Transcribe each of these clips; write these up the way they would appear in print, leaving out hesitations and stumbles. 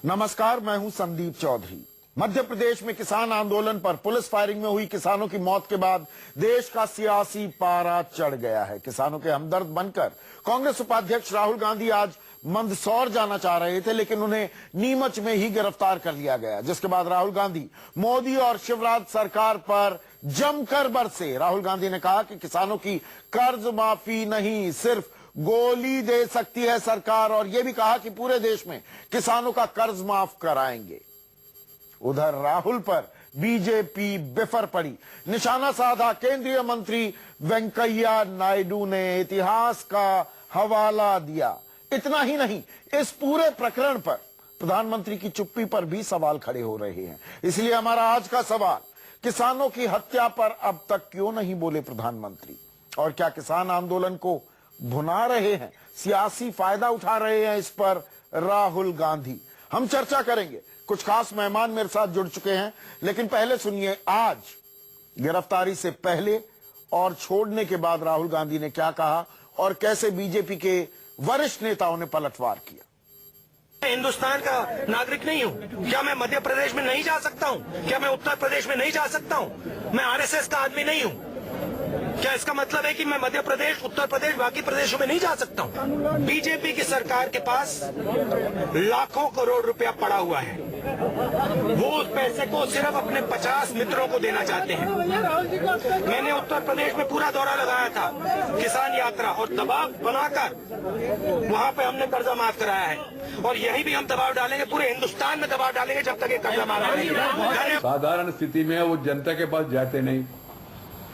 नमस्कार, मैं हूं संदीप चौधरी। मध्य प्रदेश में किसान आंदोलन पर पुलिस फायरिंग में हुई किसानों की मौत के बाद देश का सियासी पारा चढ़ गया है। किसानों के हमदर्द बनकर कांग्रेस उपाध्यक्ष राहुल गांधी आज मंदसौर जाना चाह रहे थे, लेकिन उन्हें नीमच में ही गिरफ्तार कर लिया गया, जिसके बाद राहुल गांधी मोदी और शिवराज सरकार पर जमकर बरसे। राहुल गांधी ने कहा कि किसानों की कर्ज माफी नहीं, सिर्फ गोली दे सकती है सरकार, और यह भी कहा कि पूरे देश में किसानों का कर्ज माफ कराएंगे। उधर राहुल पर बीजेपी बिफर पड़ी। निशाना साधा केंद्रीय मंत्री वेंकैया नायडू ने इतिहास का हवाला दिया। इतना ही नहीं, इस पूरे प्रकरण पर प्रधानमंत्री की चुप्पी पर भी सवाल खड़े हो रहे हैं। इसलिए हमारा आज का सवाल, किसानों की हत्या पर अब तक क्यों नहीं बोले प्रधानमंत्री? और क्या किसान आंदोलन को भुना रहे हैं, सियासी फायदा उठा रहे हैं इस पर राहुल गांधी? हम चर्चा करेंगे। कुछ खास मेहमान मेरे साथ जुड़ चुके हैं, लेकिन पहले सुनिए आज गिरफ्तारी से पहले और छोड़ने के बाद राहुल गांधी ने क्या कहा और कैसे बीजेपी के वरिष्ठ नेताओं ने पलटवार किया। मैं हिंदुस्तान का नागरिक नहीं हूँ? क्या मैं मध्य प्रदेश में नहीं जा सकता हूँ? क्या मैं उत्तर प्रदेश में नहीं जा सकता हूँ? मैं आरएसएस का आदमी नहीं हूँ? क्या इसका मतलब है कि मैं मध्य प्रदेश, उत्तर प्रदेश, बाकी प्रदेशों में नहीं जा सकता हूँ? बीजेपी की सरकार के पास लाखों करोड़ रुपया पड़ा हुआ है। वो उस पैसे को सिर्फ अपने 50 मित्रों को देना चाहते हैं। मैंने उत्तर प्रदेश में पूरा दौरा लगाया था, किसान यात्रा, और दबाव बनाकर वहां पे हमने कर्जा माफ कराया है, और यही भी हम दबाव डालेंगे, पूरे हिंदुस्तान में दबाव डालेंगे जब तक ये कर्जा माफ नहीं। साधारण स्थिति में वो जनता के पास जाते नहीं,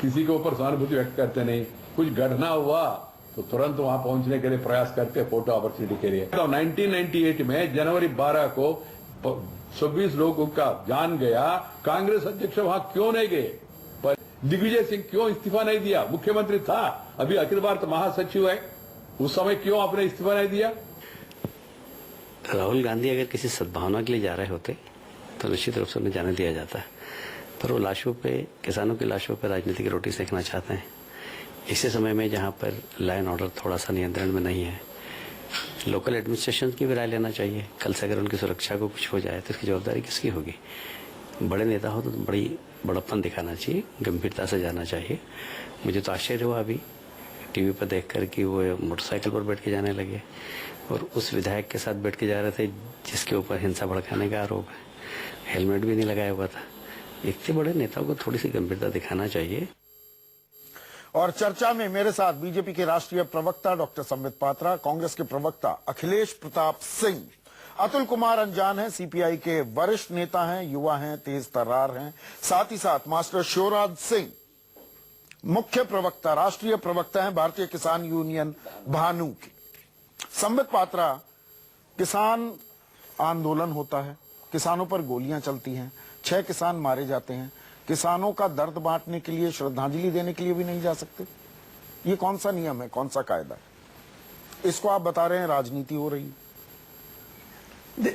किसी के ऊपर सहानुभूति व्यक्त करते नहीं। कुछ घटना हुआ तो तुरंत वहां पहुंचने के लिए प्रयास करते, फोटो अपॉर्चुनिटी के लिए। तो 1998 में जनवरी 12 को 26 लोगों का जान गया। कांग्रेस अध्यक्ष वहां क्यों नहीं गए? पर दिग्विजय सिंह क्यों इस्तीफा नहीं दिया? मुख्यमंत्री था, अभी अखिल भारत महासचिव है, उस समय क्यों आपने इस्तीफा नहीं दिया? राहुल गांधी अगर किसी सद्भावना के लिए जा रहे होते तो निश्चित रूप से उन्हें जाने दिया जाता है, पर वो लाशों पे, किसानों की लाशों पे राजनीतिक रोटी सेकना चाहते हैं। इसी समय में जहां पर लॉ एंड ऑर्डर थोड़ा सा नियंत्रण में नहीं है, लोकल एडमिनिस्ट्रेशन की भी राय लेना चाहिए। कल से अगर उनकी सुरक्षा को कुछ हो जाए तो इसकी जवाबदारी किसकी होगी? बड़े नेता हो तो बड़ी बड़प्पन दिखाना चाहिए, गंभीरता से जाना चाहिए। मुझे तो आश्चर्य हुआ अभी टीवी पर देखकर कि वो मोटरसाइकिल पर बैठ के जाने लगे और उस विधायक के साथ बैठ के जा रहे थे जिसके ऊपर हिंसा भड़काने का आरोप है। हेलमेट भी नहीं लगाया हुआ था। इतने बड़े नेताओं को थोड़ी सी गंभीरता दिखाना चाहिए। और चर्चा में मेरे साथ बीजेपी के राष्ट्रीय प्रवक्ता डॉक्टर संबित पात्रा, कांग्रेस के प्रवक्ता अखिलेश प्रताप सिंह, अतुल कुमार अंजान हैं, सीपीआई के वरिष्ठ नेता हैं, युवा हैं, तेज तर्रार हैं, साथ ही साथ मास्टर शिवराज सिंह, मुख्य प्रवक्ता, राष्ट्रीय प्रवक्ता हैं भारतीय किसान यूनियन भानु के। संबित पात्रा, किसान आंदोलन होता है, किसानों पर गोलियां चलती हैं, 6 किसान मारे जाते हैं, किसानों का दर्द बांटने के लिए, श्रद्धांजलि देने के लिए भी नहीं जा सकते। ये कौन सा नियम है, कौन सा कायदा है? इसको आप बता रहे हैं राजनीति हो रही है।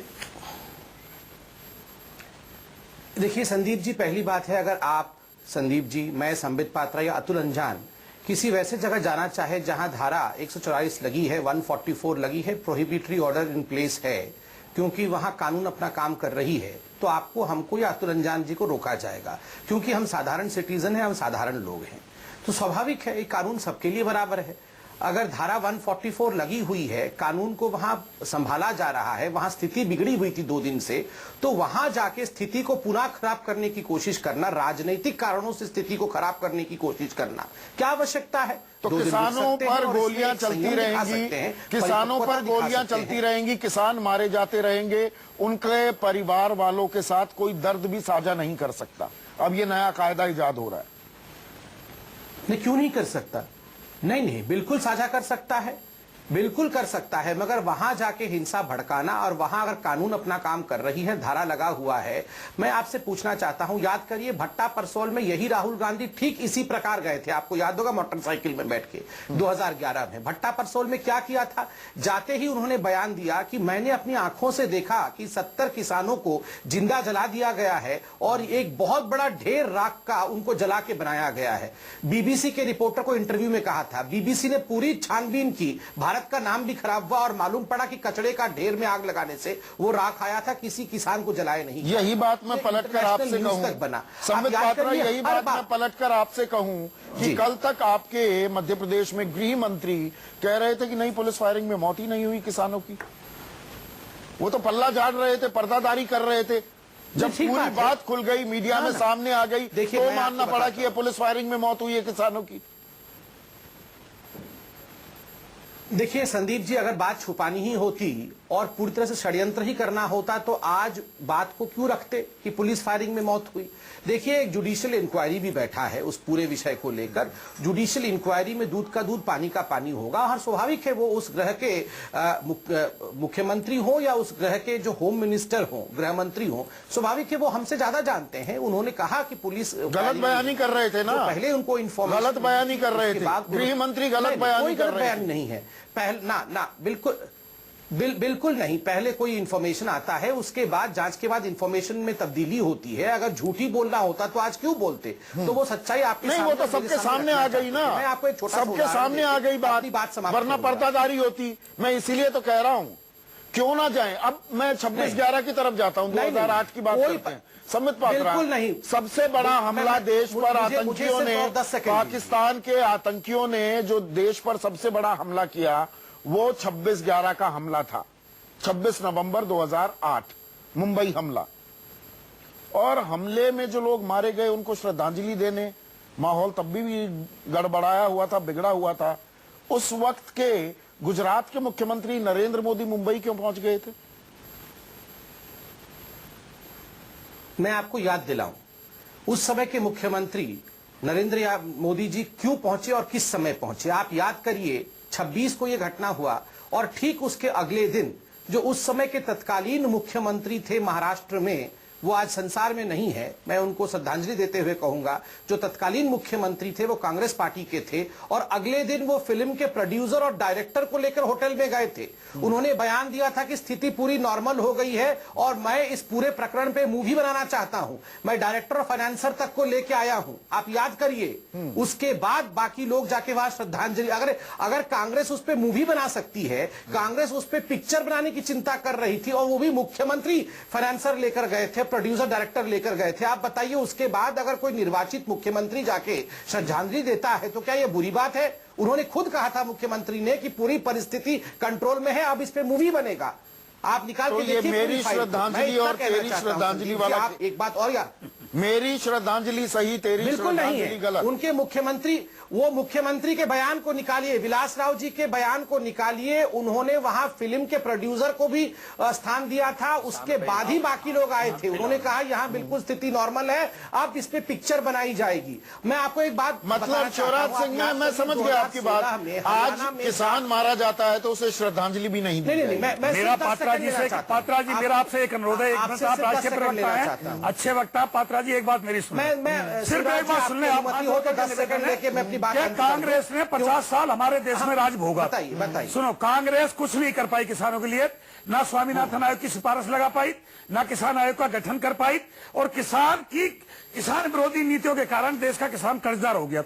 देखिए संदीप जी, पहली बात है, अगर आप, संदीप जी, मैं, संबित पात्रा या अतुल अंजान किसी वैसे जगह जाना चाहे जहां धारा 144 लगी है, 144 लगी है, प्रोहिबिटरी ऑर्डर इन प्लेस है, क्योंकि वहां कानून अपना काम कर रही है, तो आपको, हमको या अतुल अंजान जी को रोका जाएगा, क्योंकि हम साधारण सिटीजन हैं, हम साधारण लोग हैं। तो स्वाभाविक है, ये कानून सबके लिए बराबर है। अगर धारा 144 लगी हुई है, कानून को वहां संभाला जा रहा है, वहां स्थिति बिगड़ी हुई थी 2 दिन से, तो वहां जाके स्थिति को पुनः खराब करने की कोशिश करना, राजनीतिक कारणों से स्थिति को खराब करने की कोशिश करना, क्या आवश्यकता है? तो किसानों पर गोलियां चलती रहेंगी, किसानों पर गोलियां चलती रहेंगी, किसान मारे जाते रहेंगे, उनके परिवार वालों के साथ कोई दर्द भी साझा नहीं कर सकता। अब ये नया कायदा इजाद हो रहा है। नहीं, क्यों नहीं कर सकता? नहीं नहीं, बिल्कुल साझा कर सकता है, बिल्कुल कर सकता है, मगर वहां जाके हिंसा भड़काना, और वहां अगर कानून अपना काम कर रही है, धारा लगा हुआ है। मैं आपसे पूछना चाहता हूं, याद करिए भट्टा परसोल में यही राहुल गांधी ठीक इसी प्रकार गए थे, आपको याद होगा, मोटरसाइकिल में बैठ के 2011 में भट्टा परसोल में क्या किया था? जाते ही उन्होंने बयान दिया कि मैंने अपनी आंखों से देखा कि 70 किसानों को जिंदा जला दिया गया है और एक बहुत बड़ा ढेर राख का उनको जला के बनाया गया है। बीबीसी के रिपोर्टर को इंटरव्यू में कहा था, बीबीसी ने पूरी छानबीन की, भारत भारत का नाम भी खराब हुआ और मालूम पड़ा कि कचड़े का ढेर में आग लगाने से वो राख आया था, किसी किसान को जलाए नहीं। यही बात मैं पलटकर आपसे कहूं, बना संबित पात्रा, यही बात मैं पलटकर आपसे कहूं कि कल तक आपके मध्य प्रदेश में गृह मंत्री कह रहे थे कि नहीं, पुलिस फायरिंग में मौत ही नहीं हुई किसानों की। वो तो पल्ला झाड़ रहे थे, पर्दादारी कर रहे थे। जब पूरी बात खुल गई, मीडिया में सामने आ गई, तो मानना पड़ा कि ये पुलिस फायरिंग में मौत हुई है किसानों की। देखिए संदीप जी, अगर बात छुपानी ही होती और पूरी तरह से षड्यंत्र ही करना होता तो आज बात को क्यों रखते कि पुलिस फायरिंग में मौत हुई। देखिए, एक जुडिशियल इंक्वायरी भी बैठा है उस पूरे विषय को लेकर। जुडिशियल इंक्वायरी में दूध का दूध पानी का पानी होगा। हर स्वाभाविक है वो उस ग्रह के मुख्यमंत्री हो या उस ग्रह के जो होम मिनिस्टर हो, गृह मंत्री हो, स्वाभाविक है वो हमसे ज्यादा जानते हैं। उन्होंने कहा कि पुलिस गलत बयानी कर रहे थे ना, तो पहले उनको इन्फॉर्मेशन, गलत बयानी कर रहे थे, गृह मंत्री गलत बयानी कर रहे थे। नहीं है पहले ना बिल्कुल नहीं। पहले कोई इंफॉर्मेशन आता है, उसके बाद जांच के बाद इंफॉर्मेशन में तब्दीली होती है। अगर झूठी बोलना होता तो आज क्यों बोलते, तो वो सच्चाई आपके नहीं, वो तो सबके सामने आ गई ना। मैं आपको एक छोटा सबके सामने आ गई बात, वरना पर्दादारी होती। मैं इसीलिए तो कह रहा हूं क्यों ना जाए। अब मैं 26/11 की तरफ जाता हूं, 2008 की बात करते हैं। संबित पात्रा, बिल्कुल नहीं। सबसे बड़ा हमला देश पर आतंकियों ने, पाकिस्तान के आतंकियों ने जो देश पर सबसे बड़ा हमला किया वो 26/11 का हमला था। 26 नवंबर 2008 मुंबई हमला। और हमले में जो लोग मारे गए उनको श्रद्धांजलि देने, माहौल तब भी गड़बड़ाया हुआ था, बिगड़ा हुआ था। उस वक्त के गुजरात के मुख्यमंत्री नरेंद्र मोदी मुंबई क्यों पहुंच गए थे? मैं आपको याद दिलाऊं, उस समय के मुख्यमंत्री नरेंद्र मोदी जी क्यों पहुंचे और किस समय पहुंचे। आप याद करिए, 26 को यह घटना हुआ और ठीक उसके अगले दिन जो उस समय के तत्कालीन मुख्यमंत्री थे महाराष्ट्र में, वो आज संसार में नहीं है, मैं उनको श्रद्धांजलि देते हुए कहूंगा, जो तत्कालीन मुख्यमंत्री थे वो कांग्रेस पार्टी के थे और अगले दिन वो फिल्म के प्रोड्यूसर और डायरेक्टर को लेकर होटल में गए थे। उन्होंने बयान दिया था कि स्थिति पूरी नॉर्मल हो गई है और मैं इस पूरे प्रकरण पे मूवी बनाना चाहता हूं, मैं डायरेक्टर और फाइनेंसर तक को लेके आया हूं। आप याद करिए, उसके बाद बाकी लोग जाके वहां श्रद्धांजलि, अगर कांग्रेस उस पर मूवी बना सकती है, कांग्रेस उस पर पिक्चर बनाने की चिंता कर रही थी और वो भी मुख्यमंत्री फाइनेंसर लेकर गए थे, प्रोड्यूसर डायरेक्टर लेकर गए थे। आप बताइए, उसके बाद अगर कोई निर्वाचित मुख्यमंत्री जाके श्रद्धांजलि देता है तो क्या यह बुरी बात है? उन्होंने खुद कहा था मुख्यमंत्री ने कि पूरी परिस्थिति कंट्रोल में है, अब इस पे मूवी बनेगा। आप निकाल के देखिए। मेरी श्रद्धांजलि और तेरी श्रद्धांजलि वाला एक बात और यार, मेरी श्रद्धांजलि सही, तेरी बिल्कुल नहीं श्रद्धांजलि है। गलत। उनके मुख्यमंत्री, वो मुख्यमंत्री के बयान को निकालिए, विलास राव जी के बयान को निकालिए। उन्होंने वहां फिल्म के प्रोड्यूसर को भी स्थान दिया था, उसके बाद ही बाकी लोग आए थे। उन्होंने कहा यहां बिल्कुल स्थिति नॉर्मल है, अब इस पे पिक्चर बनाई जाएगी। मैं आपको एक बात, मतलब शिवराज सिंह, मैं समझ गया आपकी बात। आज किसान मारा जाता है तो उसे श्रद्धांजलि भी नहीं दी जाएगी। मेरा पात्रा जी मेरा आपसे एक अनुरोध है, आप राष्ट्रीय प्रवक्ता हैं, अच्छे वक्ता। पात्रा जी एक बात मेरी सुनिए, सिर्फ एक बात सुन ले आप। 10 सेकंड लेके मैं अपनी बात, कांग्रेस ने 50 साल हमारे देश में राज भोगा। बताइए। सुनो, कांग्रेस कुछ नहीं कर पाई किसानों के लिए, ना स्वामीनाथन आयोग की सिफारिश लगा पाई, ना किसान आयोग का गठन कर पाई, और किसान विरोधी नीतियों के कारण देश का किसान कर्जदार हो गया।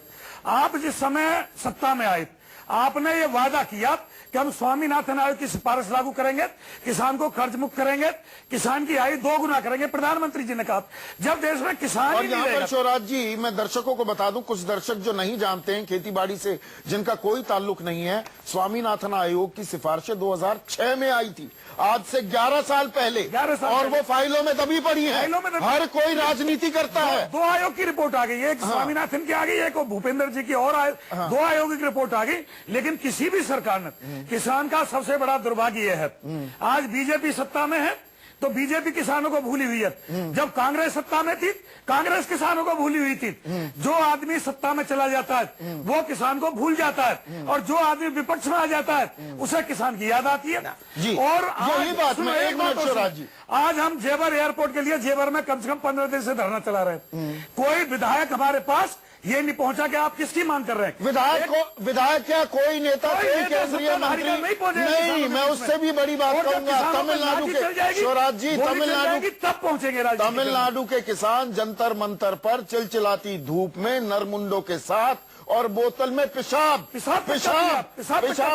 आप जिस समय सत्ता में आए, आपने ये वादा किया कि हम स्वामीनाथन आयोग की सिफारिश लागू करेंगे, किसान को कर्ज मुक्त करेंगे, किसान की आय 2 गुना करेंगे। प्रधानमंत्री जी ने कहा, जब देश में किसान और यहाँ पर शिवराज जी, मैं दर्शकों को बता दूं, कुछ दर्शक जो नहीं जानते हैं खेती बाड़ी से, जिनका कोई ताल्लुक नहीं है, स्वामीनाथन आयोग की सिफारिशें 2006 में आई थी, आज से 11 साल पहले, और वो फाइलों में दबी पड़ी है। हर कोई राजनीति करता है। 2 आयोग की रिपोर्ट आ गई, एक स्वामीनाथन की आ गई, एक भूपेंद्र जी की, और 2 आयोगों की रिपोर्ट आ गई। लेकिन किसी भी सरकार ने, किसान का सबसे बड़ा दुर्भाग्य यह है, आज बीजेपी सत्ता में है तो बीजेपी किसानों को भूली हुई है। जब कांग्रेस सत्ता में थी, कांग्रेस किसानों को भूली हुई थी। जो आदमी सत्ता में चला जाता है वो किसान को भूल जाता है, और जो आदमी विपक्ष में आ जाता है उसे किसान की याद आती है। जी, और यही बात मैं, एक मिनट शिवराज जी, आज हम जेवर एयरपोर्ट के लिए जेवर में कम से कम 15 दिन से धरना चला रहे हैं। कोई विधायक हमारे पास ये नहीं पहुंचा कि आप किसकी मांग कर रहे हैं। विधायक क्या कोई नेता, कोई केंद्रीय मंत्री नहीं, मैं उससे भी बड़ी बात कहूंगा। तमिलनाडु के शिवराज जी, तब पहुंचेंगे। तमिलनाडु के किसान जंतर मंतर पर चिलचिलाती धूप में नरमुंडों के साथ और बोतल में पेशाब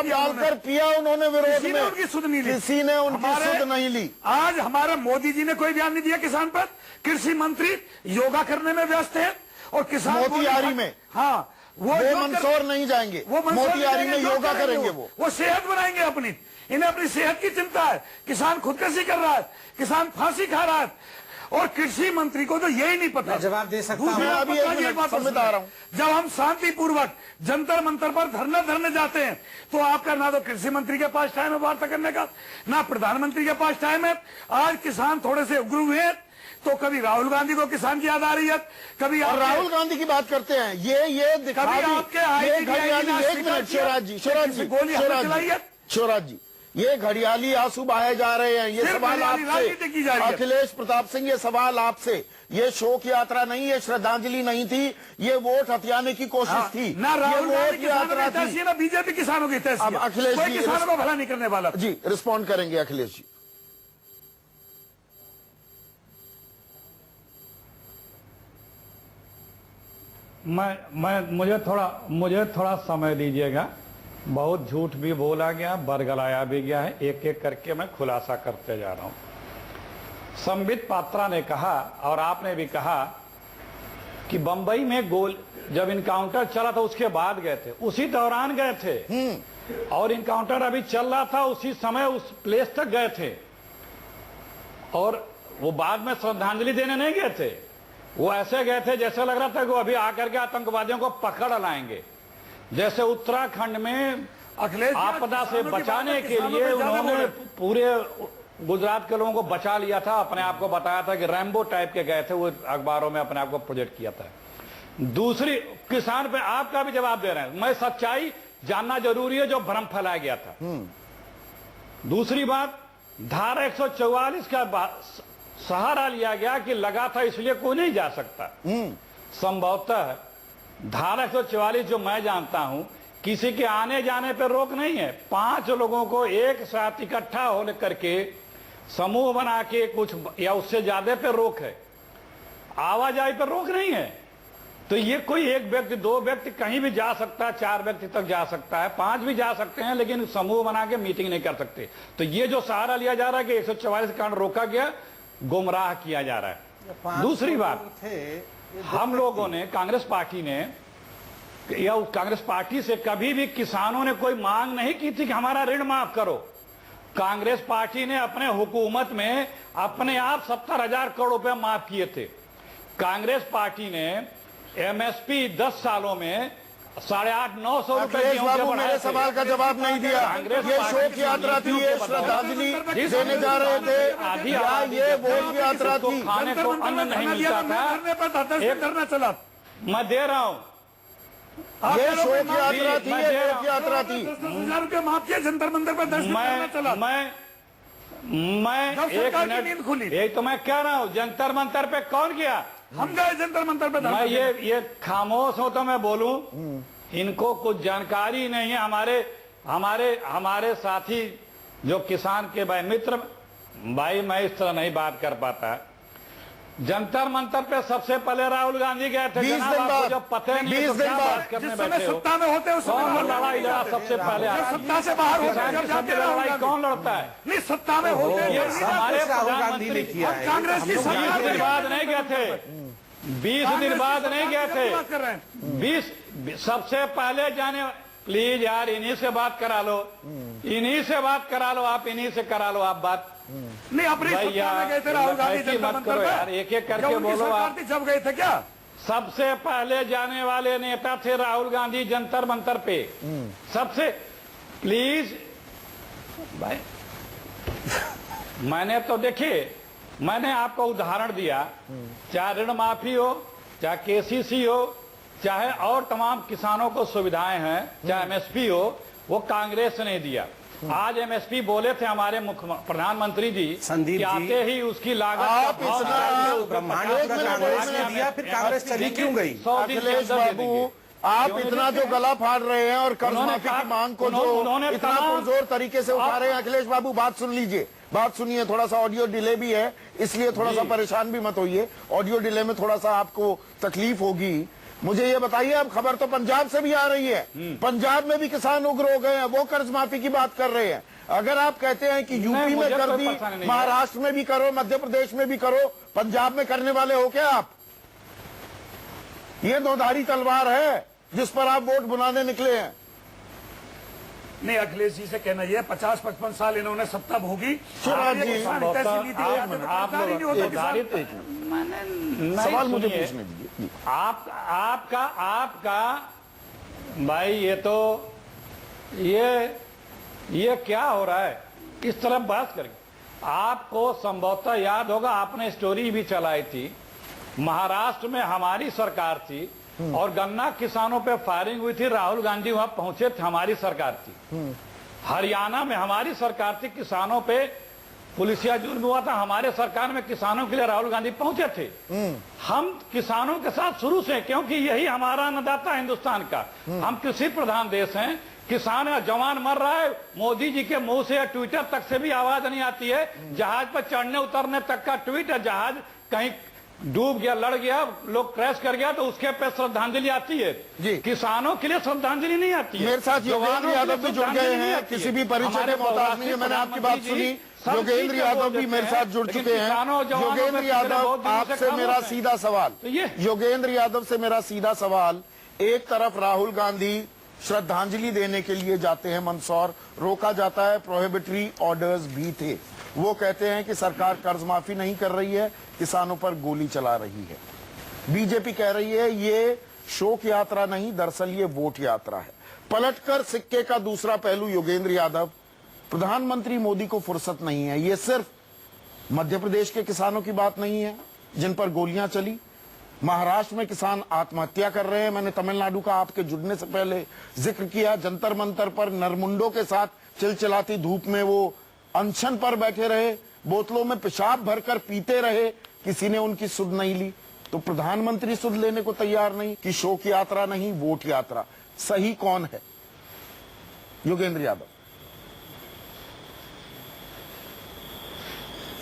डालकर पिया उन्होंने विरोध में। उनकी सुध नहीं ली, किसी ने उनकी सुध नहीं ली। आज हमारे मोदी जी ने कोई बयान नहीं दिया किसान पर। कृषि मंत्री योगा करने में व्यस्त है और किसान मोतिहारी में, हाँ वो मंदसौर नहीं जाएंगे, वो मोतिहारी में योगा करेंगे। वो सेहत बनाएंगे अपनी। इन्हें अपनी सेहत की चिंता है। किसान खुदकुशी कर रहा है, किसान फांसी खा रहा है और कृषि मंत्री को तो यही नहीं पता। जवाब दे सकता हूं। बता रहा हूं, जब हम शांतिपूर्वक जंतर मंतर पर धरना धरने जाते हैं तो आपका ना तो कृषि मंत्री के पास टाइम है वार्ता करने का, ना प्रधानमंत्री के पास टाइम है। आज किसान थोड़े से उग्र हुए हैं तो कभी राहुल गांधी को किसान की याद आ रही है, कभी राहुल गांधी की बात करते हैं। ये दिखा शिवराज जी, ये घड़ियाली आंसू बहाए जा रहे हैं। ये सवाल आपसे अखिलेश प्रताप सिंह, ये सवाल आपसे, ये शोक यात्रा नहीं, ये श्रद्धांजलि नहीं थी, ये वोट हथियाने की कोशिश थी। ना राहुल गांधी यात्रा थी, ना बीजेपी किसानों की तैसी। अब अखिलेश जी किसानों को भला नहीं करने वाला। जी रिस्पॉन्ड करेंगे अखिलेश जी। मुझे थोड़ा समय दीजिएगा। बहुत झूठ भी बोला गया, बरगलाया भी गया है। एक एक करके मैं खुलासा करते जा रहा हूं। संबित पात्रा ने कहा और आपने भी कहा कि बंबई में जब इनकाउंटर चला था उसके बाद गए थे, उसी दौरान गए थे और इनकाउंटर अभी चल रहा था उसी समय उस प्लेस तक गए थे और वो बाद में श्रद्धांजलि देने नहीं गए थे। वो ऐसे गए थे जैसे लग रहा था कि वो अभी आकर के आतंकवादियों को पकड़ लाएंगे। जैसे उत्तराखंड में आपदा से बचाने के लिए उन्होंने पूरे गुजरात के लोगों को बचा लिया था, अपने आप को बताया था कि रैम्बो टाइप के गए थे, वो अखबारों में अपने आप को प्रोजेक्ट किया था। दूसरी, किसान पे आपका भी जवाब दे रहे हैं। मैं सच्चाई जानना जरूरी है जो भ्रम फैलाया गया था। दूसरी बात, धारा 144 का सहारा लिया गया कि लगा था इसलिए कोई नहीं जा सकता। संभवतः धारा 144 जो मैं जानता हूं, किसी के आने जाने पर रोक नहीं है। 5 लोगों को एक साथ इकट्ठा होने करके समूह बना के कुछ या उससे ज्यादा पर रोक है, आवाजाही पर रोक नहीं है। तो ये कोई एक व्यक्ति, 2 व्यक्ति कहीं भी जा सकता है, 4 व्यक्ति तक जा सकता है, 5 भी जा सकते हैं, लेकिन समूह बना के मीटिंग नहीं कर सकते। तो ये जो सहारा लिया जा रहा है कि 144 के कारण रोका गया, गुमराह किया जा रहा है। दूसरी बात, हम लोगों ने, कांग्रेस पार्टी ने या कांग्रेस पार्टी से कभी भी किसानों ने कोई मांग नहीं की थी कि हमारा ऋण माफ करो। कांग्रेस पार्टी ने अपने हुकूमत में अपने आप 70,000 करोड़ रुपए माफ किए थे। कांग्रेस पार्टी ने एमएसपी 10 सालों में 850-900 रुपए। मेरे सवाल का जवाब नहीं दिया। ये शोक यात्रा थी, ये श्रद्धांजलि देने जा रहे थे, या ये वोट यात्रा थी? खाने को अन्न नहीं मिलता था, एक धरना चला, मैं दे रहा हूं। ये शोक यात्रा थी, ये शोक यात्रा थी। 10,000 रुपये माफ किया जंतर मंतर पर 10 धरना चला। मैं एक मिनट खुली, यही तो मैं कह रहा हूं। जंतर मंतर पे कौन गया? हम गए जंतर मंतर पे। मैं ये खामोश हूं तो मैं बोलूं, इनको कुछ जानकारी नहीं है। हमारे साथी जो किसान के भाई मित्र भाई, मैं इस तरह नहीं बात कर पाता। जंतर मंतर पे सबसे पहले राहुल गांधी गए थे। 20 दिन बाद, जब पता नहीं है तो क्या बात करने बैठे हो? सत्ता में होते कौन लड़ाई लड़ा सबसे पहले? सत्ता से बाहर होते लड़ाई कौन लड़ता है? नहीं, सत्ता में होते हमारे प्रधानमंत्री कांग्रेस की 20 दिन बाद नहीं गए थे, 20 दिन बाद नहीं गए थे। 20 सबसे पहले जाने। प्लीज यार, इन्हीं से बात करा लो, इन्हीं से बात करा लो, आप इन्हीं से करा लो आप बात। नहीं, अपनी सत्ता में गए थे राहुल गांधी मत करो यार, एक एक करके बोलो आप। जब गए थे क्या? सबसे पहले जाने वाले नेता थे राहुल गांधी जंतर मंतर पे। सबसे, प्लीज भाई, मैंने तो देखिए, मैंने आपको उदाहरण दिया, चाहे ऋण माफी हो, चाहे केसीसी हो, चाहे और तमाम किसानों को सुविधाएं हैं, चाहे एमएसपी हो, वो कांग्रेस ने दिया। आज एमएसपी बोले थे हमारे प्रधानमंत्री जी संदीप कि जी, आते ही उसकी लागत आप का भाव इतना ब्रह्मांड एक पूरा मिनट, कांग्रेस एक ने मिनट। दिया, फिर कांग्रेस चली क्यों गई? 100 दिन के अखिलेश अंदर दे बाबू, देंगे। आप क्यों इतना देते जो गला फाड़ रहे हैं और कर्ज उन्होंने माफी कहा- की मांग को उन्होंने जो इतना तमाम- पुरजोर तरीके से उठा रहे हैं, अखिलेश बाबू बात सुन लीजिए, बात सुनिए, थोड़ा सा ऑडियो डिले भी है, इसलिए थोड़ा सा परेशान भी मत होइए, ऑडियो डिले में थोड़ा सा आपको तकलीफ होगी। मुझे ये बताइए, अब खबर तो पंजाब से भी आ रही है, पंजाब में भी किसान उग्र हो गए हैं, वो कर्ज माफी की बात कर रहे हैं। अगर आप कहते हैं कि यूपी में मुझे कर कोई दी, परेशानी नहीं है। महाराष्ट्र में भी करो, मध्य प्रदेश में भी करो, पंजाब में करने वाले हो क्या आप? ये दोधारी तलवार है जिस पर आप वोट बुलाने निकले हैं। नहीं, अखिलेश जी से कहना यह 50-55 साल इन्होंने सत्ता भोगी। शिवराज आप जी, ये किसान कैसी नीति ले आते हैं? आप सरकार ही नहीं होता किसान। सवाल मुझे सुनिए, पूछने दीजिए। आपका भाई, ये क्या हो रहा है? इस तरफ बात करेंगे। आपको संभवतः याद होगा, आपने स्टोरी भी चलाई थी, महाराष्ट्र में हमारी सरकार थी और गन्ना किसानों पे फायरिंग हुई थी, राहुल गांधी वहां पहुंचे थे, हमारी सरकार थी। हरियाणा में हमारी सरकार थी, किसानों पे पुलिसिया जुर्म हुआ था, हमारे सरकार में किसानों के लिए राहुल गांधी पहुंचे थे। हम किसानों के साथ शुरू से, क्योंकि यही हमारा अन्नदाता है हिंदुस्तान का। हम कृषि प्रधान देश हैं, किसान या जवान मर रहा है, मोदी जी के मुंह से या ट्विटर तक से भी आवाज नहीं आती है। जहाज पर चढ़ने उतरने तक का ट्वीट है, जहाज कहीं डूब गया, लड़ गया, लोग क्रैश कर गया तो उसके पे श्रद्धांजलि आती है। जी। किसानों के लिए श्रद्धांजलि नहीं आती है। मेरे साथ योगेंद्र जवानों के यादव लिए भी जुड़ गए श्रद्धांजलि नहीं हैं, आती है। किसी भी परिचय हमारे के मोहताज नहीं है, मैंने आपकी बात सुनी। योगेंद्र यादव भी मेरे साथ जुड़ चुके हैं। योगेंद्र यादव, आपसे मेरा सीधा सवाल, योगेंद्र यादव से मेरा सीधा सवाल, एक तरफ राहुल गांधी श्रद्धांजलि देने के लिए जाते हैं मंदसौर, रोका जाता है, प्रोहिबिटरी ऑर्डर्स भी थे, वो कहते हैं कि सरकार कर्ज माफी नहीं कर रही है, किसानों पर गोली चला रही है। बीजेपी कह रही है ये शोक यात्रा नहीं, दरअसल ये वोट यात्रा है। पलटकर सिक्के का दूसरा पहलू, योगेंद्र यादव, प्रधानमंत्री मोदी को फुर्सत नहीं है, ये सिर्फ मध्य प्रदेश के किसानों की बात नहीं है जिन पर गोलियां चली, महाराष्ट्र में किसान आत्महत्या कर रहे हैं। मैंने तमिलनाडु का आपके जुड़ने से पहले जिक्र किया, जंतर मंतर पर नरमुंडों के साथ चिलचिलाती धूप में वो अनशन पर बैठे रहे, बोतलों में पेशाब भरकर पीते रहे, किसी ने उनकी सुध नहीं ली। तो प्रधानमंत्री सुध लेने को तैयार नहीं कि शोक यात्रा नहीं, वोट यात्रा। सही कौन है? योगेंद्र यादव।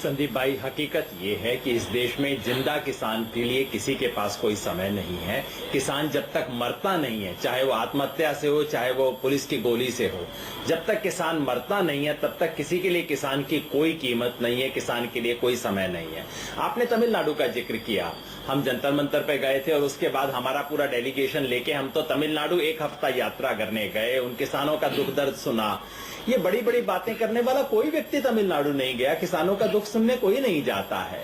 संदीप भाई, हकीकत ये है कि इस देश में जिंदा किसान के लिए किसी के पास कोई समय नहीं है। किसान जब तक मरता नहीं है, चाहे वो आत्महत्या से हो, चाहे वो पुलिस की गोली से हो, जब तक किसान मरता नहीं है तब तक किसी के लिए किसान की कोई कीमत नहीं है, किसान के लिए कोई समय नहीं है। आपने तमिलनाडु का जिक्र किया, हम जंतर मंतर पे गए थे और उसके बाद हमारा पूरा डेलीगेशन लेके हम तो तमिलनाडु 1 हफ्ता यात्रा करने गए, उन किसानों का दुख दर्द सुना। ये बड़ी बड़ी बातें करने वाला कोई व्यक्ति तमिलनाडु नहीं गया, किसानों का दुख सुनने कोई नहीं जाता है।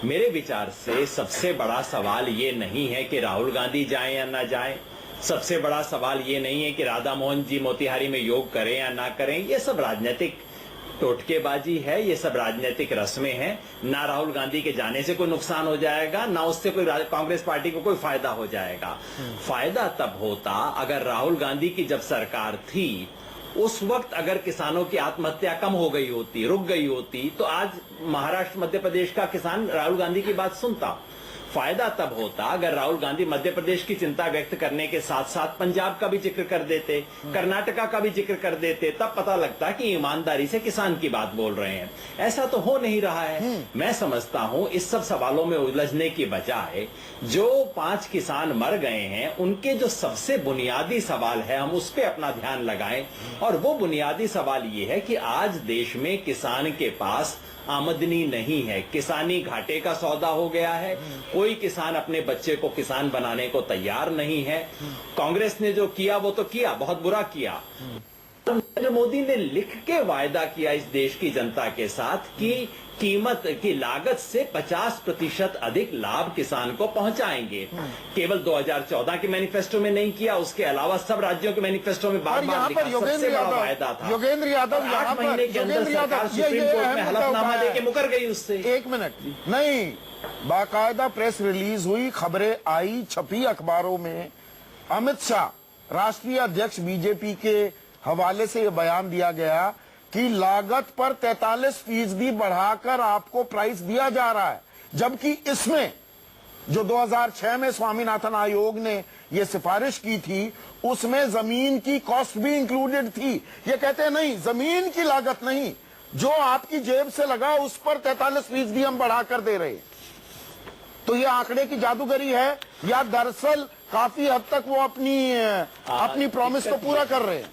मेरे विचार से सबसे बड़ा सवाल ये नहीं है कि राहुल गांधी जाएं या ना जाएं, सबसे बड़ा सवाल ये नहीं है कि राधा मोहन जी मोतिहारी में योग करें या ना करें। ये सब राजनीतिक टोटकेबाजी है, ये सब राजनीतिक रस्में हैं। ना राहुल गांधी के जाने से कोई नुकसान हो जाएगा, ना उससे कोई कांग्रेस पार्टी को कोई फायदा हो जाएगा। फायदा तब होता अगर राहुल गांधी की जब सरकार थी उस वक्त अगर किसानों की आत्महत्या कम हो गई होती, रुक गई होती, तो आज महाराष्ट्र मध्य प्रदेश का किसान राहुल गांधी की बात सुनता। फायदा तब होता अगर राहुल गांधी मध्य प्रदेश की चिंता व्यक्त करने के साथ साथ पंजाब का भी जिक्र कर देते, कर्नाटका का भी जिक्र कर देते, तब पता लगता कि ईमानदारी से किसान की बात बोल रहे हैं। ऐसा तो हो नहीं रहा है। मैं समझता हूं इस सब सवालों में उलझने की बजाय जो 5 किसान मर गए हैं उनके जो सबसे बुनियादी सवाल है हम उस पर अपना ध्यान लगाएं। और वो बुनियादी सवाल ये है कि आज देश में किसान के पास आमदनी नहीं है, किसानी घाटे का सौदा हो गया है। कोई किसान अपने बच्चे को किसान बनाने को तैयार नहीं है। कांग्रेस ने जो किया वो तो किया, बहुत बुरा किया। नरेंद्र मोदी ने लिख के वायदा किया इस देश की जनता के साथ कि कीमत की लागत से 50% अधिक लाभ किसान को पहुंचाएंगे। केवल 2014 के मैनिफेस्टो में नहीं किया, उसके अलावा सब राज्यों के मैनिफेस्टो में बार बार लिखा। सबसे बड़ा वायदा था। योगेंद्र यादव, 8 महीने के अंदर सरकार सुप्रीम कोर्ट में हलफनामा देके मुकर गई उससे। 1 मिनट नहीं, बाकायदा प्रेस रिलीज हुई, खबरें आई, छपी अखबारों में। अमित शाह, राष्ट्रीय अध्यक्ष बीजेपी के हवाले से यह बयान दिया गया कि लागत पर 43% बढ़ाकर आपको प्राइस दिया जा रहा है, जबकि इसमें जो 2006 में स्वामीनाथन आयोग ने यह सिफारिश की थी उसमें जमीन की कॉस्ट भी इंक्लूडेड थी। ये कहते हैं नहीं, जमीन की लागत नहीं, जो आपकी जेब से लगा उस पर 43% हम बढ़ाकर दे रहे हैं। तो ये आंकड़े की जादूगरी है या दरअसल काफी हद तक वो अपनी प्रॉमिस को पूरा कर रहे हैं?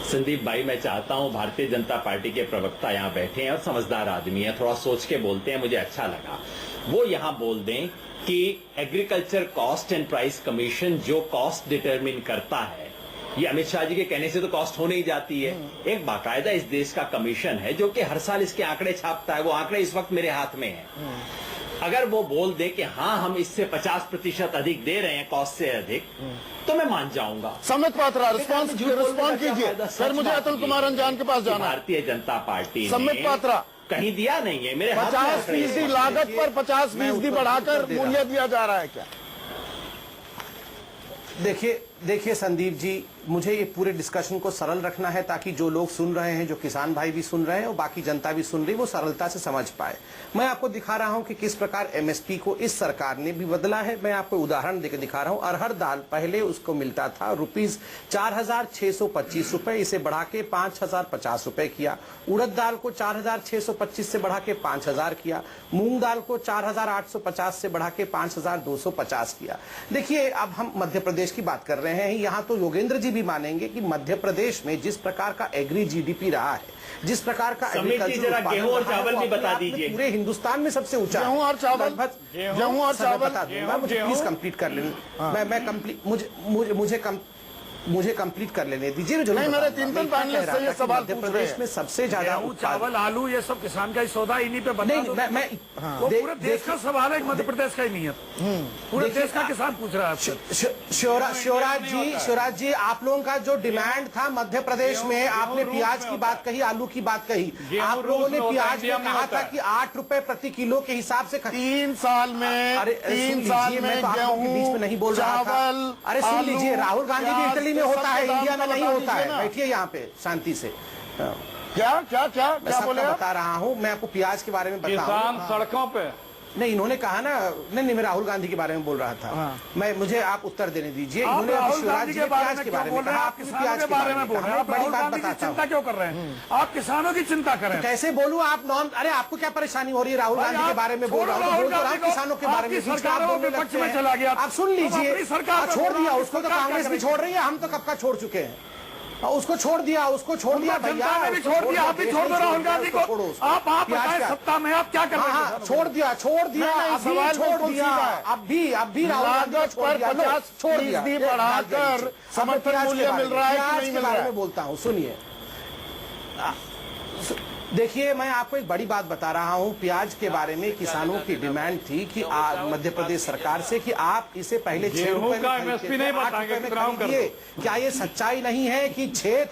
संदीप भाई, मैं चाहता हूं भारतीय जनता पार्टी के प्रवक्ता यहां बैठे हैं और समझदार आदमी है, थोड़ा सोच के बोलते हैं, मुझे अच्छा लगा। वो यहां बोल दें कि agriculture cost and price commission जो कॉस्ट डिटरमिन करता है, ये अमित शाह जी के कहने से तो कॉस्ट होने ही जाती है। एक बाकायदा इस देश का कमीशन है जो कि हर साल इसके आंकड़े छापता है। वो आंकड़े इस वक्त मेरे हाथ में हैं। अगर वो बोल दे कि हाँ हम इससे 50% अधिक दे रहे हैं, कॉस्ट से अधिक, तो मैं मान जाऊंगा। संबित पात्रा रिस्पॉन्ड कीजिए सर, मुझे अतुल कुमार अंजान के पास जाना है। भारतीय जनता पार्टी संबित पात्रा, कहीं दिया नहीं है मेरे 50% लागत पर 50% बढ़ाकर मूल्य दिया जा रहा है क्या? देखिए संदीप जी, मुझे ये पूरे डिस्कशन को सरल रखना है ताकि जो लोग सुन रहे हैं, जो किसान भाई भी सुन रहे हैं और बाकी जनता भी सुन रही है, वो सरलता से समझ पाए। मैं आपको दिखा रहा हूं कि किस प्रकार एमएसपी को इस सरकार ने भी बदला है। मैं आपको उदाहरण देकर दिखा रहा हूं। अरहर दाल पहले उसको मिलता था ₹4,625, इसे बढ़ा के 5,050 किया। उड़द दाल को 4,625 से बढ़ा के 5,000 किया। मूंग दाल को 4,850 से बढ़ा के 5,250 किया। देखिए, अब हम मध्य प्रदेश की बात कर रहे हैं। यहाँ तो योगेंद्र जी भी मानेंगे कि मध्य प्रदेश में जिस प्रकार का एग्री जीडीपी रहा है, जिस प्रकार का जरा गेहूं और चावल भी बता दीजिए। पूरे हिंदुस्तान में सबसे ऊंचा गेहूं और चावल, गेहूं और चावल बता दूंगा। मुझे प्लीज कंप्लीट कर लेने, मैं कंप्लीट मुझे कंप्लीट कर लेने दीजिए। जो नहीं, मेरे तीन पैनलिस्ट से ये सवाल मध्य प्रदेश में सबसे ज्यादा चावल, आलू, ये सब किसान का ही सौदा, इन्हीं पे बता दो। नहीं, वो पूरे देश का सवाल है, मध्य प्रदेश का ही नहीं है। पूरे देश का किसान पूछ रहा है। शिवराज जी, आप लोगों का जो डिमांड था मध्य प्रदेश में, आपने प्याज की बात कही, आलू की बात कही। आप लोगों ने प्याज में कहा था कि 8 रुपए प्रति किलो के हिसाब से 3 साल में 3 साल में गेहूं, बीच में नहीं बोल रहा था। अरे सुन लीजिए, राहुल गांधी भी इटली में होता है, इंडिया में नहीं होता है। बैठिए यहाँ पे शांति से। क्या बोले? बता रहा हूँ मैं आपको प्याज के बारे में बता। किसान सड़कों पे नहीं, इन्होंने कहा ना, नहीं मैं राहुल गांधी के बारे में बोल रहा था। मुझे आप उत्तर देने दीजिए। इन्होंने शिवराज जी के प्याज के बारे में कहा, आप प्याज के बारे में बोल रहे हैं। बड़ी बात बताता हूं। चिंता क्यों कर रहे हैं आप? किसानों की चिंता करें। कैसे बोलूं आप? अरे आपको क्या परेशानी हो रही है? राहुल गांधी के बारे में बोल रहा हूँ, किसानों के बारे में। पक्ष में चला गया। आप सुन लीजिए, सरकार छोड़ दिया उसको, तो कांग्रेस भी छोड़ रही है, हम तो कब का छोड़ चुके हैं। उसको छोड़ दिया भैया, ने भी छोड़ दिया। आप भी छोड़ दो राहुल गांधी को। आप बताएं, सत्ता में आप क्या कर रहे हैं? छोड़ दिया, सवाल छोड़ दिया। अब भी लागत पर 50% बढ़ाकर समर्थन मूल्य मिल रहा है कि नहीं मिल रहा है? मैं बोलता हूँ, सुनिए। देखिए, मैं आपको एक बड़ी बात बता रहा हूं। प्याज के बारे में किसानों की डिमांड थी कि मध्य प्रदेश सरकार से कि आप इसे पहले 6 रुपए का एमएसपी नहीं बताएंगे। क्या ये सच्चाई नहीं है कि 6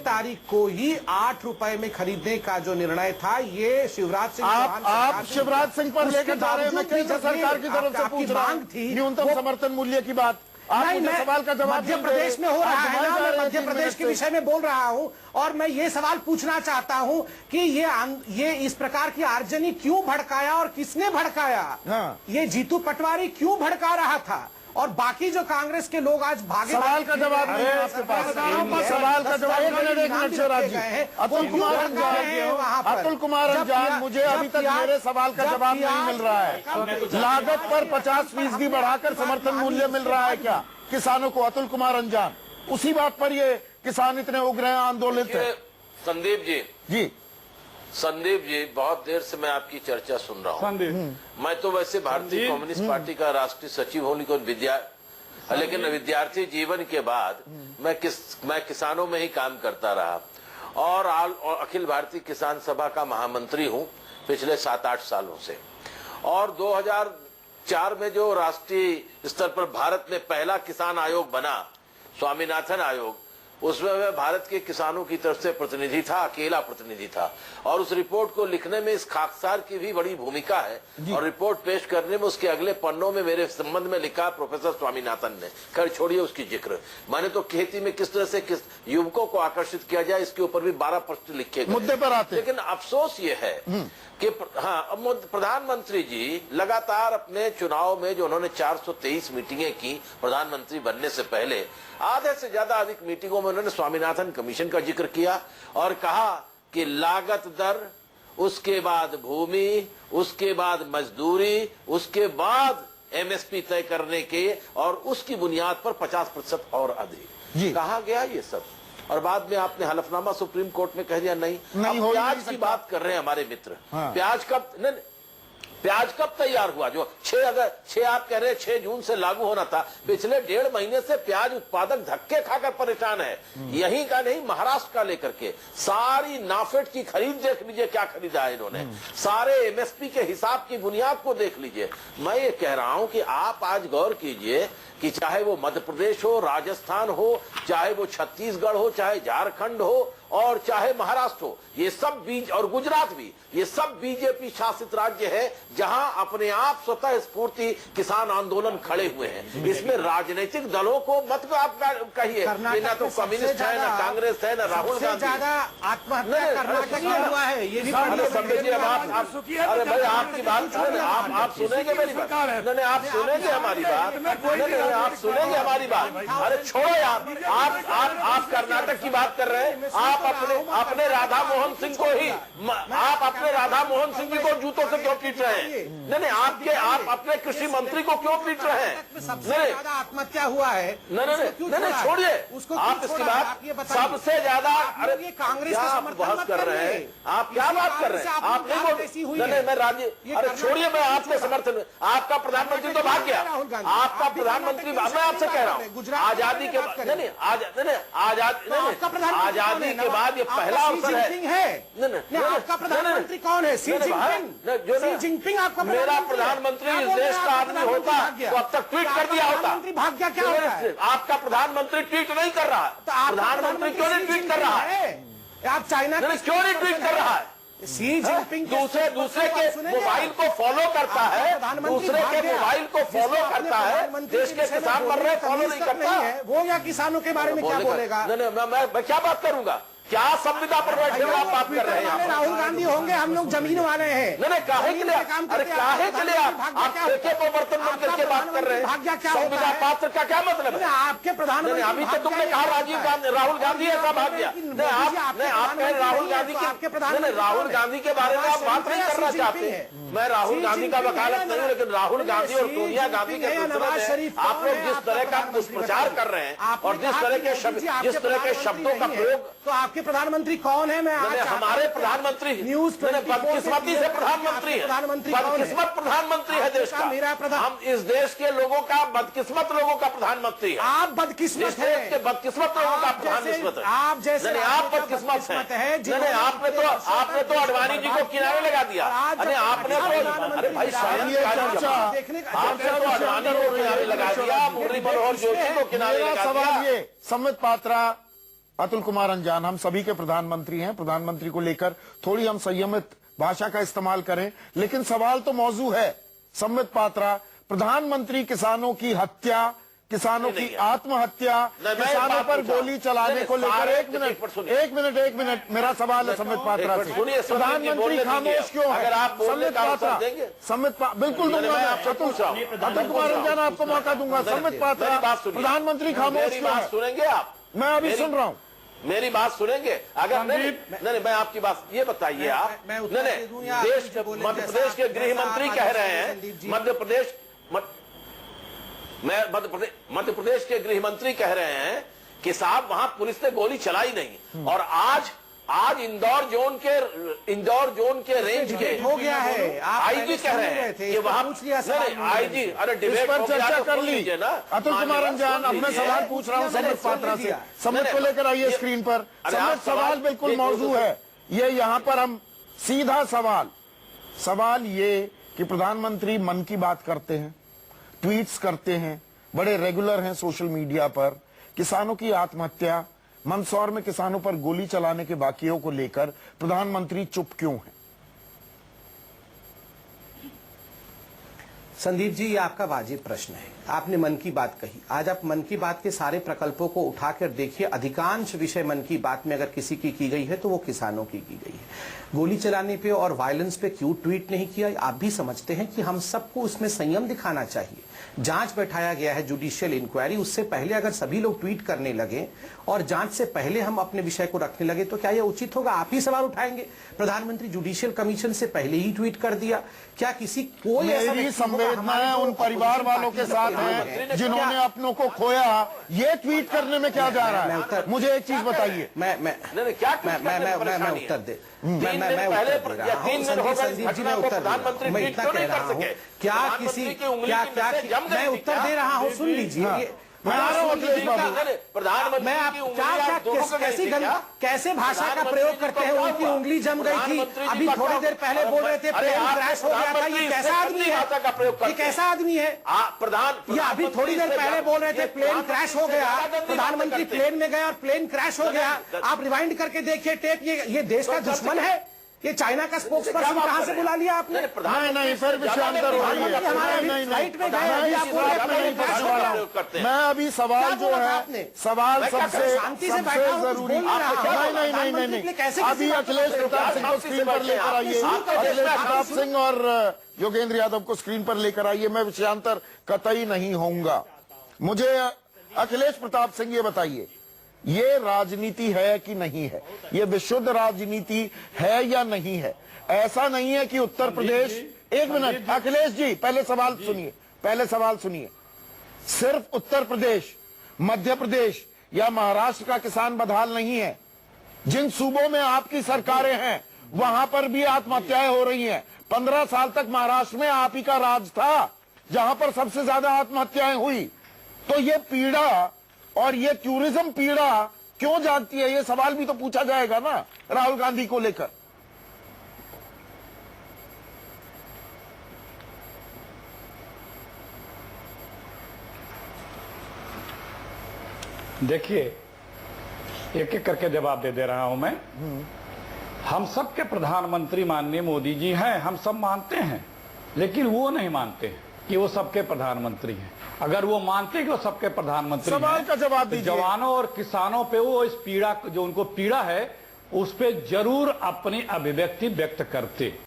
तारीख को ही 8 रुपए में खरीदने का जो निर्णय था, ये शिवराज सिंह आप शिवराज सिंह पर लेकर जा रहे हैं। मैं केंद्र सरकार की तरफ से पूछ रहा हूं न्यूनतम समर्थन मूल्य की बात। नहीं, मैं सवाल का जवाब मध्य प्रदेश में हो रहा है ना, मैं मध्य प्रदेश के विषय में बोल रहा हूं और मैं ये सवाल पूछना चाहता हूं कि ये इस प्रकार की आर्जनी क्यों भड़काया और किसने भड़काया? ये जीतू पटवारी क्यों भड़का रहा था? और बाकी जो कांग्रेस के लोग आज भागे। सवाल का जवाब नहीं है आपके पास। सवाल का जवाब एक मिनट शिवराज जी। अतुल कुमार अंजान, मुझे अभी तक मेरे सवाल का जवाब नहीं मिल रहा है। लागत पर 50% बढ़ाकर समर्थन मूल्य मिल रहा है क्या किसानों को? अतुल कुमार अंजान, उसी बात पर ये किसान इतने उग्र हैं, आंदोलित है। संदीप जी, बहुत देर से मैं आपकी चर्चा सुन रहा हूँ। मैं तो वैसे भारतीय कम्युनिस्ट पार्टी का राष्ट्रीय सचिव हूँ, लेकिन विद्यार्थी जीवन के बाद मैं किसानों में ही काम करता रहा और अखिल भारतीय किसान सभा का महामंत्री हूँ पिछले 7-8 सालों से। और 2004 में जो राष्ट्रीय स्तर पर भारत में पहला किसान आयोग बना, स्वामीनाथन आयोग, उसमें मैं भारत के किसानों की तरफ से प्रतिनिधि था, अकेला प्रतिनिधि था, और उस रिपोर्ट को लिखने में इस खाकसार की भी बड़ी भूमिका है। और रिपोर्ट पेश करने में उसके अगले पन्नों में मेरे संबंध में लिखा प्रोफेसर स्वामीनाथन ने। खैर छोड़िए उसकी जिक्र। मैंने तो खेती में किस तरह से किस युवकों को आकर्षित किया जाए इसके ऊपर भी 12 प्रश्न लिखे गए। मुद्दे पर आते। लेकिन अफसोस ये है कि प्रधानमंत्री जी लगातार अपने चुनाव में जो उन्होंने 423 मीटिंगें की प्रधानमंत्री बनने से पहले, आधे से ज्यादा अधिक मीटिंगों में उन्होंने स्वामीनाथन कमीशन का जिक्र किया और कहा कि लागत दर, उसके बाद भूमि, उसके बाद मजदूरी, उसके बाद एमएसपी तय करने के और उसकी बुनियाद पर 50% और अधिक कहा गया ये सब। और बाद में आपने हलफनामा सुप्रीम कोर्ट में कह दिया नहीं अब प्याज की बात कर रहे हैं हमारे मित्र। प्याज कब तैयार हुआ? जो 6 आप कह रहे हैं 6 जून से लागू होना था। पिछले 1.5 महीने से प्याज उत्पादक धक्के खाकर परेशान है। यहीं का नहीं, महाराष्ट्र का लेकर के सारी नाफेड की खरीद देख लीजिए, क्या खरीदा है इन्होंने। सारे एमएसपी के हिसाब की बुनियाद को देख लीजिए। मैं ये कह रहा हूं कि आप आज गौर कीजिए कि चाहे वो मध्य प्रदेश हो, राजस्थान हो, चाहे वो छत्तीसगढ़ हो, चाहे झारखंड हो और चाहे महाराष्ट्र हो, ये सब और गुजरात भी, ये सब बीजेपी शासित राज्य है जहां अपने आप स्वतः स्फूर्ति किसान आंदोलन खड़े हुए हैं। इसमें राजनीतिक दलों को मत आप कहिए कि ना तो कम्युनिस्ट है, ना कांग्रेस है, ना राहुल गांधी। ज्यादा आत्महत्या कर्नाटक में हुआ है, ये भी अरे भाई आपकी बात आप सुनेंगे मेरी बात? नहीं आप सुनेंगे हमारी बात? नहीं आप सुनेंगे हमारी बात? अरे छोड़ो यार, आप कर्नाटक की बात कर रहे हैं। आप अपने राधा मोहन सिंह को ही, आप अपने राधा मोहन सिंह जी को जूतों से क्यों पीट रहे हैं? नहीं आप अपने कृषि मंत्री को क्यों पीट रहे हैं? सबसे ज्यादा आत्महत्या हुआ है। नहीं छोड़िए आप इसकी बात। सबसे ज्यादा अरे कांग्रेस आप बहस कर रहे हैं, आप क्या बात कर रहे हैं? आप नहीं बोल, नहीं मैं राज्य, अरे छोड़िए मैं आपके समर्थन। आपका प्रधानमंत्री तो भाग गया, आपका प्रधानमंत्री, मैं आपसे कह रहा हूँ आजादी के बाद, नहीं आजादी के बाद ये पहला अवसर है। आपका प्रधानमंत्री कौन है? सी जिनपिंग आपका मेरा प्रधानमंत्री इस देश का आदमी होता तो अब तक ट्वीट कर दिया होता। भाग गया क्या होता है? आपका प्रधानमंत्री ट्वीट नहीं कर रहा है। प्रधानमंत्री क्यों नहीं ट्वीट कर रहा है? आप चाइना क्यों नहीं ट्वीट कर रहा है? सी जिनपिंग दूसरे के मोबाइल को फॉलो करता है, दूसरे के मोबाइल को फॉलो करता है। देश के किसान मर रहे, फॉलो नहीं करता है वो, या किसानों के बारे में क्या बोलेगा? मैं क्या बात करूंगा? क्या संविदा पर बैठे हुए आप बात कर रहे हैं? राहुल गांधी होंगे, हम लोग जमीन वाले हैं। नहीं काहे के लिए? अरे काहे के लिए आप ठेके पर बर्तन बन करके बात कर रहे हैं? संविदा पात्र का क्या मतलब है? आपके प्रधानमंत्री अभी तो तुमने कहा राजीव गांधी, राहुल गांधी ऐसा भाग गया। आप कह राहुल गांधी के, राहुल गांधी के बारे में आप बात नहीं करना चाहते। मैं राहुल गांधी का वकालत नहीं हूँ, लेकिन राहुल गांधी और सोनिया गांधी के सिलसिले में आप लोग जिस तरह का दुष्प्रचार कर रहे हैं और जिस तरह के शब्दों का प्रयोग, तो आपके प्रधानमंत्री कौन है? मैं हमारे प्रधानमंत्री बदकिस्मती से प्रधानमंत्री है, बदकिस्मत प्रधानमंत्री है देश का। मेरा हम इस देश के लोगों का बदकिस्मत लोगों का प्रधानमंत्री है। आप बदकिस्मत है, बदकिस्मत लोगों का प्रधानमंत्री। आप जैसे आप बदकिस्मत है। आपने तो अडवाणी जी को किनारे लगा दिया। अरे आपने तो, अरे भाई आपने तो अडवाणी को किनारे लगा दिया, मुरली मनोहर जोशी को किनारे लगा दिया। सवाल ये, संबित पात्रा, अतुल कुमार अंजान, हम सभी के प्रधानमंत्री हैं। प्रधानमंत्री को लेकर थोड़ी हम संयमित भाषा का इस्तेमाल करें, लेकिन सवाल तो मौजू है। संबित पात्रा, प्रधानमंत्री किसानों की हत्या, किसानों की आत्महत्या, किसानों पर गोली चलाने को लेकर, एक मिनट मेरा सवाल है संबित पात्रा से। प्रधानमंत्री खामोश क्यों है? संबित पात्रा, बिल्कुल दूंगा। अतुल कुमार अंजान आपको मौका दूंगा। संबित पात्रा, प्रधानमंत्री खामोश क्यों है? सुनेंगे आप? मैं अभी सुन रहा हूँ। मेरी बात सुनेंगे? अगर नहीं मैं आपकी बात ये बताइए आप। नहीं मध्य प्रदेश के गृह मंत्री कह रहे हैं, मध्य प्रदेश के गृह मंत्री कह रहे हैं कि साहब वहां पुलिस ने गोली चलाई नहीं। और आज इंदौर जोन के रेंज के हो गया है, आईजी कह रहे हैं कि वहां आईजी, अरे डिबेट पर चर्चा कर लीजिए ना। अतुल कुमार अंजान, अब मैं सवाल पूछ रहा हूं संबित पात्रा से। संबित को लेकर आइए स्क्रीन पर। संबित, सवाल बिल्कुल मौजू है ये। यहाँ पर हम सीधा सवाल ये कि प्रधानमंत्री मन की बात करते हैं, ट्वीट्स करते हैं, बड़े रेगुलर हैं सोशल मीडिया पर। किसानों की आत्महत्या, मंदसौर में किसानों पर गोली चलाने के वाकयों को लेकर प्रधानमंत्री चुप क्यों हैं? संदीप जी, ये आपका वाजिब प्रश्न है। आपने मन की बात कही। आज आप मन की बात के सारे प्रकल्पों को उठाकर देखिए, अधिकांश विषय मन की बात में अगर किसी की गई है तो वो किसानों की गई है। गोली चलाने पे और वायलेंस पे क्यों ट्वीट नहीं किया, आप भी समझते हैं कि हम सबको उसमें संयम दिखाना चाहिए। जांच बैठाया गया है, जुडिशियल इंक्वायरी, उससे पहले अगर सभी लोग ट्वीट करने लगे और जांच से पहले हम अपने विषय को रखने लगे तो क्या यह उचित होगा? आप ही सवाल उठाएंगे। प्रधानमंत्री जुडिशियल कमीशन से पहले ही ट्वीट कर दिया। क्या किसी कोई ऐसा मेरी संवेदनाएं उन परिवार वालों के साथ है जिन्होंने अपनों को खोया। ये ट्वीट करने में क्या जा रहा है? मुझे एक चीज बताइए। मैं उत्तर दे संदीप जी, मैं उत्तर मैं इतना कह रहा हूँ, क्या किसी मैं उत्तर दे रहा हूँ, सुन लीजिए। कैसे भाषा का प्रयोग करते हैं? उनकी उंगली जम गई थी। अभी थोड़ी देर पहले बोल रहे थे प्लेन क्रैश हो गया था। ये कैसा आदमी है? ये कैसा आदमी है? ये अभी थोड़ी देर पहले बोल रहे थे प्लेन क्रैश हो गया, प्रधानमंत्री प्लेन में गए और प्लेन क्रैश हो गया। आप रिवाइंड करके देखिए टेप। ये देश का दुश्मन है? ये चाइना का स्पोक्स पर्सन कहां से बुला लिया आपने? नहीं, फिर विषयांतर हो रही है। मैं अभी सवाल जो है, सवाल सबसे जरूरी। नहीं, अभी अखिलेश प्रताप सिंह को स्क्रीन पर लेकर आइए। अखिलेश प्रताप सिंह और योगेंद्र यादव को स्क्रीन पर लेकर आइए। मैं विषयांतर कतई नहीं होऊंगा। मुझे अखिलेश प्रताप सिंह ये बताइए, ये राजनीति है कि नहीं है? ये विशुद्ध राजनीति है या नहीं है? ऐसा नहीं है कि उत्तर प्रदेश, एक मिनट अखिलेश जी, पहले सवाल सुनिए। सिर्फ उत्तर प्रदेश, मध्य प्रदेश या महाराष्ट्र का किसान बदहाल नहीं है। जिन सूबों में आपकी सरकारें हैं वहां पर भी आत्महत्याएं हो रही हैं। 15 साल तक महाराष्ट्र में आप ही का राज था, जहां पर सबसे ज्यादा आत्महत्याएं हुई। तो ये पीड़ा और ये टूरिज्म पीड़ा क्यों जागती है? ये सवाल भी तो पूछा जाएगा ना राहुल गांधी को लेकर। देखिए, एक एक करके जवाब दे रहा हूं मैं। हम सबके प्रधानमंत्री माननीय मोदी जी हैं, हम सब मानते हैं, लेकिन वो नहीं मानते कि वो सबके प्रधानमंत्री हैं। अगर वो मानते कि वो सबके प्रधानमंत्री सवाल का जवाब दीजिए। जवानों और किसानों पे वो इस पीड़ा, जो उनको पीड़ा है, उस पे जरूर अपनी अभिव्यक्ति व्यक्त करते।